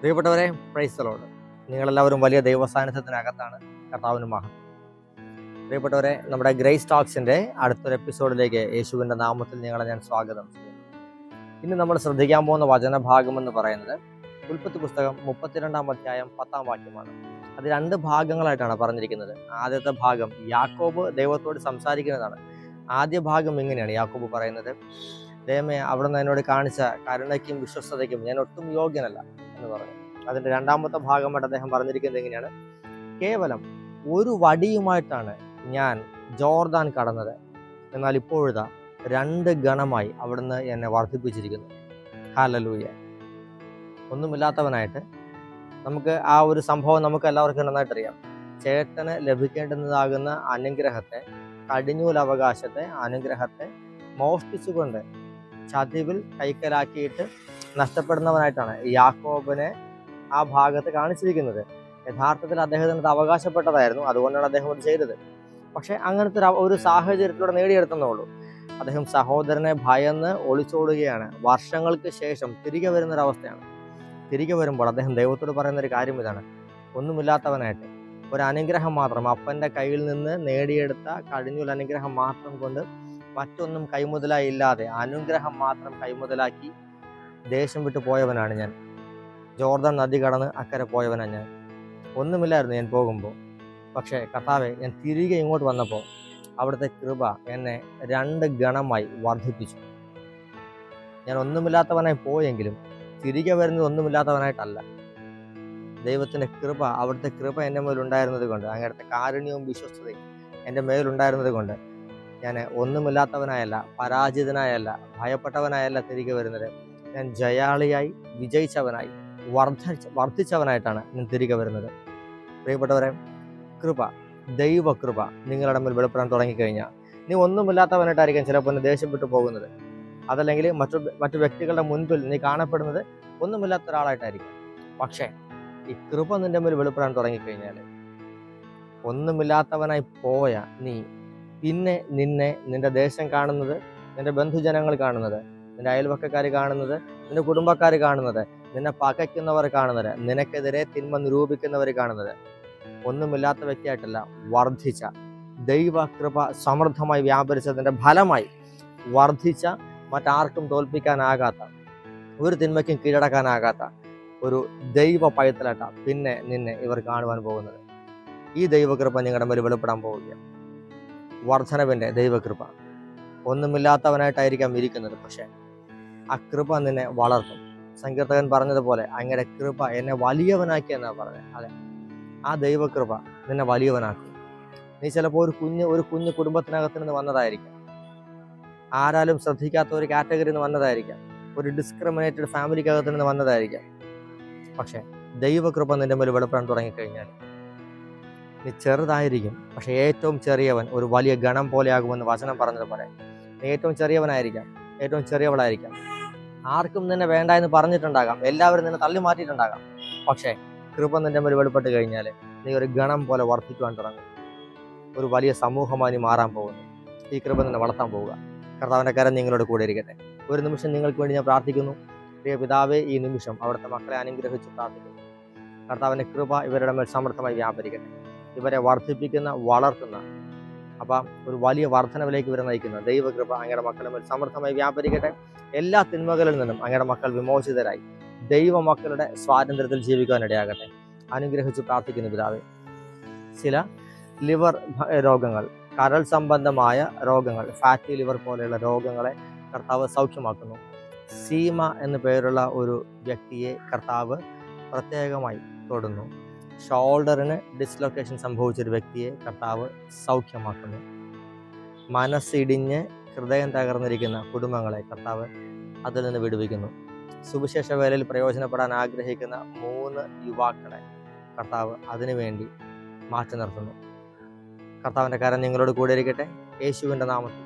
പ്രിയപ്പെട്ടവരെ, praise the Lord. നിങ്ങളെല്ലാവരും വലിയ ദൈവസാന്നിധ്യത്തിനകത്താണ്. കർത്താവിന് മഹത്വം. പ്രിയപ്പെട്ടവരെ, നമ്മുടെ ഗ്രേസ് ടോക്സിന്റെ അടുത്തൊരു എപ്പിസോഡിലേക്ക് യേശുവിന്റെ നാമത്തിൽ നിങ്ങളെ ഞാൻ സ്വാഗതം ചെയ്യുന്നു. ഇന്ന് നമ്മൾ ശ്രദ്ധിക്കാൻ പോകുന്ന വചനഭാഗം എന്ന് പറയുന്നത് ഉൽപ്പത്തി പുസ്തകം 32-ാം അധ്യായം 10-ാം വാക്യമാണ്. അത് 2 ഭാഗങ്ങളായിട്ടാണ് പറഞ്ഞിരിക്കുന്നത്. ആദ്യത്തെ ഭാഗം യാക്കോബ് ദൈവത്തോട് സംസാരിക്കുന്നതാണ്. ആദ്യ ഭാഗം ഇങ്ങനെയാണ് യാക്കോബ് പറയുന്നത്: ദൈവമേ, അവിടുന്ന് എന്നോട് കാണിച്ച കരുണയ്ക്കും വിശ്വസ്തതയ്ക്കും ഞാൻ ഒട്ടും യോഗ്യനല്ല എന്ന് പറഞ്ഞു. അതിന്റെ 2-ാമത്തെ ഭാഗമായിട്ട് അദ്ദേഹം പറഞ്ഞിരിക്കുന്നത് എങ്ങനെയാണ്: കേവലം ഒരു വടിയുമായിട്ടാണ് ഞാൻ ജോർദാൻ കടന്നത്, എന്നാൽ ഇപ്പോഴിതാ 2 ഗണമായി അവിടുന്ന് എന്നെ വർദ്ധിപ്പിച്ചിരിക്കുന്നു. ഹല്ലേലൂയ. ഒന്നുമില്ലാത്തവനായിട്ട് നമുക്ക് ആ ഒരു സംഭവം നമുക്ക് എല്ലാവർക്കും നന്നായിട്ടറിയാം. ചേട്ടന് ലഭിക്കേണ്ടുന്നതാകുന്ന അനുഗ്രഹത്തെ, കടിഞ്ഞൂൽ അവകാശത്തെ, അനുഗ്രഹത്തെ മോഷ്ടിച്ചുകൊണ്ട് ചതിവിൽ കൈക്കലാക്കിയിട്ട് നഷ്ടപ്പെടുന്നവനായിട്ടാണ് യാക്കോബിനെ ആ ഭാഗത്ത് കാണിച്ചിരിക്കുന്നത്. യഥാർത്ഥത്തിൽ അദ്ദേഹത്തിന് അത് അവകാശപ്പെട്ടതായിരുന്നു, അതുകൊണ്ടാണ് അദ്ദേഹം അത് ചെയ്തത്. പക്ഷെ അങ്ങനത്തെ ഒരു സാഹചര്യത്തിലൂടെ നേടിയെടുത്തുന്നുള്ളൂ. അദ്ദേഹം സഹോദരനെ ഭയന്ന് ഒളിച്ചോടുകയാണ്. വർഷങ്ങൾക്ക് ശേഷം തിരികെ വരുന്നൊരവസ്ഥയാണ്. തിരികെ വരുമ്പോൾ അദ്ദേഹം ദൈവത്തോട് പറയുന്ന ഒരു കാര്യം ഇതാണ്: ഒന്നുമില്ലാത്തവനായിട്ട് ഒരു അനുഗ്രഹം മാത്രം, അപ്പൻ്റെ കയ്യിൽ നിന്ന് നേടിയെടുത്ത കടിഞ്ഞൂൽ അനുഗ്രഹം മാത്രം കൊണ്ട്, മറ്റൊന്നും കൈമുതലായി ഇല്ലാതെ അനുഗ്രഹം മാത്രം കൈമുതലാക്കി ദേശം വിട്ടു പോയവനാണ് ഞാൻ. ജോർദാൻ നദി കടന്ന് അക്കരെ പോയവനാണ് ഞാൻ. ഒന്നുമില്ലായിരുന്നു ഞാൻ പോകുമ്പോൾ. പക്ഷേ കർത്താവെ, ഞാൻ തിരികെ ഇങ്ങോട്ട് വന്നപ്പോൾ അവിടുത്തെ കൃപ എന്നെ 2 ഗണമായി വർദ്ധിപ്പിച്ചു. ഞാൻ ഒന്നുമില്ലാത്തവനായി പോയെങ്കിലും തിരികെ വരുന്നത് ഒന്നുമില്ലാത്തവനായിട്ടല്ല. ദൈവത്തിൻ്റെ കൃപ, അവിടുത്തെ കൃപ എൻ്റെ മേലുണ്ടായിരുന്നത് കൊണ്ട്, അങ്ങനത്തെ കാരുണ്യവും വിശ്വസ്തതയും എൻ്റെ മേലുണ്ടായിരുന്നത് കൊണ്ട് ഞാൻ ഒന്നുമില്ലാത്തവനായല്ല, പരാജിതനായല്ല, ഭയപ്പെട്ടവനായല്ല തിരികെ വരുന്നത്. ഞാൻ ജയാളിയായി, വിജയിച്ചവനായി, വർദ്ധിച്ചവനായിട്ടാണ് ഞാൻ തിരികെ വരുന്നത്. പ്രിയപ്പെട്ടവരെ, കൃപ, ദൈവകൃപ നിങ്ങളുടെ മേൽ വെളിപ്പെടാൻ തുടങ്ങിക്കഴിഞ്ഞാൽ നീ ഒന്നുമില്ലാത്തവനായിട്ടായിരിക്കും ചിലപ്പോൾ ദേഷ്യപ്പെട്ടു പോകുന്നത്. അതല്ലെങ്കിൽ മറ്റു വ്യക്തികളുടെ മുൻപിൽ നീ കാണപ്പെടുന്നത് ഒന്നുമില്ലാത്ത ഒരാളായിട്ടായിരിക്കും. പക്ഷേ ഈ കൃപ നിന്റെ മേൽ വെളിപ്പെടാൻ തുടങ്ങിക്കഴിഞ്ഞാൽ ഒന്നുമില്ലാത്തവനായി പോയ നീ പിന്നെ നിന്റെ ദേശം കാണുന്നത്, നിന്റെ ബന്ധുജനങ്ങൾ കാണുന്നത്, നിന്റെ അയൽവക്കക്കാർ കാണുന്നത്, നിന്റെ കുടുംബക്കാർ കാണുന്നത്, നിന്നെ പകയ്ക്കുന്നവർ കാണുന്നത്, നിനക്കെതിരെ തിന്മ നിരൂപിക്കുന്നവർ കാണുന്നത് ഒന്നുമില്ലാത്ത വ്യക്തിയായിട്ടല്ല, വർദ്ധിച്ച ദൈവകൃപ സമൃദ്ധമായി വ്യാപരിച്ചതിൻ്റെ ഫലമായി വർദ്ധിച്ച, മറ്റാർക്കും തോൽപ്പിക്കാനാകാത്ത, ഒരു തിന്മയ്ക്കും കീഴടക്കാനാകാത്ത ഒരു ദൈവ പൈതലായിട്ടാണ് പിന്നെ നിന്നെ ഇവർ കാണുവാൻ പോകുന്നത്. ഈ ദൈവകൃപ നിങ്ങളുടെ മേൽ വെളിപ്പെടാൻ പോവുകയാണ്. വർധനവിൻ്റെ ദൈവകൃപ. ഒന്നുമില്ലാത്തവനായിട്ടായിരിക്കാം ഇരിക്കുന്നത്, പക്ഷേ ആ കൃപ നിന്നെ വളർത്തും. സങ്കീർത്തകൻ പറഞ്ഞതുപോലെ അങ്ങയുടെ കൃപ എന്നെ വലിയവനാക്കി എന്നാണ് പറഞ്ഞത്. അതെ, ആ ദൈവകൃപ നിന്നെ വലിയവനാക്കും. നീ ചിലപ്പോൾ ഒരു കുഞ്ഞു കുടുംബത്തിനകത്ത് നിന്ന് വന്നതായിരിക്കാം, ആരാലും ശ്രദ്ധിക്കാത്ത ഒരു കാറ്റഗറിയിൽ നിന്ന് വന്നതായിരിക്കാം, ഒരു ഡിസ്ക്രിമിനേറ്റഡ് ഫാമിലിക്കകത്ത് നിന്ന് വന്നതായിരിക്കാം. പക്ഷേ ദൈവകൃപ നിന്റെ മേൽ വെളിപ്പെടാൻ തുടങ്ങിക്കഴിഞ്ഞാൽ നീ ചെറുതായിരിക്കും, പക്ഷെ ഏറ്റവും ചെറിയവൻ ഒരു വലിയ ഗണം പോലെയാകുമെന്ന് വചനം പറഞ്ഞതുപോലെ നീ ഏറ്റവും ചെറിയവനായിരിക്കാം, ഏറ്റവും ചെറിയവളായിരിക്കാം. ആർക്കും നിന്നെ വേണ്ട എന്ന് പറഞ്ഞിട്ടുണ്ടാകാം, എല്ലാവരും നിന്നെ തള്ളി മാറ്റിയിട്ടുണ്ടാകാം. പക്ഷേ കൃപ നിന്റെ മേൽ വെളിപ്പെട്ട് കഴിഞ്ഞാൽ നീ ഒരു ഗണം പോലെ വർദ്ധിക്കുവാൻ തുടങ്ങും. ഒരു വലിയ സമൂഹമായി നീ മാറാൻ പോകുന്നു. ഈ കൃപ നിന്നെ വളർത്താൻ പോവുക. കർത്താവിൻ്റെ കരം നിങ്ങളോട് കൂടെ ഇരിക്കട്ടെ. ഒരു നിമിഷം നിങ്ങൾക്ക് വേണ്ടി ഞാൻ പ്രാർത്ഥിക്കുന്നു. പ്രിയ പിതാവേ, ഈ നിമിഷം അവിടുത്തെ മക്കളെ അനുഗ്രഹിച്ച് പ്രാർത്ഥിക്കുന്നു. കർത്താവിൻ്റെ കൃപ ഇവരുടെ മേൽ സമൃദ്ധമായി വ്യാപരിക്കട്ടെ. ഇവരെ വർദ്ധിപ്പിക്കുന്ന, വളർത്തുന്ന, അപ്പം ഒരു വലിയ വർധനവിലേക്ക് ഇവരെ നയിക്കുന്ന ദൈവകൃപ അങ്ങയുടെ മക്കളുടെ മേൽ സമൃദ്ധമായി വ്യാപരിക്കട്ടെ. എല്ലാ തിന്മകളിൽ നിന്നും അങ്ങയുടെ മക്കൾ വിമോചിതരായി ദൈവ മക്കളുടെ സ്വാതന്ത്ര്യത്തിൽ ജീവിക്കാനിടയാകട്ടെ. അനുഗ്രഹിച്ച് പ്രാർത്ഥിക്കുന്നു പിതാവേ. ചില ലിവർ രോഗങ്ങൾ, കരൾ സംബന്ധമായ രോഗങ്ങൾ, ഫാറ്റി ലിവർ പോലെയുള്ള രോഗങ്ങളെ കർത്താവ് സൗഖ്യമാക്കുന്നു. സീമ എന്നു പേരുള്ള ഒരു വ്യക്തിയെ കർത്താവ് പ്രത്യേകമായി തൊടുന്നു. ഷോൾഡറിന് ഡിസ്ലൊക്കേഷൻ സംഭവിച്ചൊരു വ്യക്തിയെ കർത്താവ് സൗഖ്യമാക്കുന്നു. മനസ്സിടിഞ്ഞ് ഹൃദയം തകർന്നിരിക്കുന്ന കുടുംബങ്ങളെ കർത്താവ് അതിൽ നിന്ന് വിടുവിക്കുന്നു. സുവിശേഷ വേലയിൽ പ്രയോജനപ്പെടാൻ ആഗ്രഹിക്കുന്ന 3 യുവാക്കളെ കർത്താവ് അതിനുവേണ്ടി മാറ്റി നിർത്തുന്നു. കർത്താവിൻ്റെ കരം നിങ്ങളോട് കൂടെ ഇരിക്കട്ടെ. യേശുവിൻ്റെ നാമത്തിൽ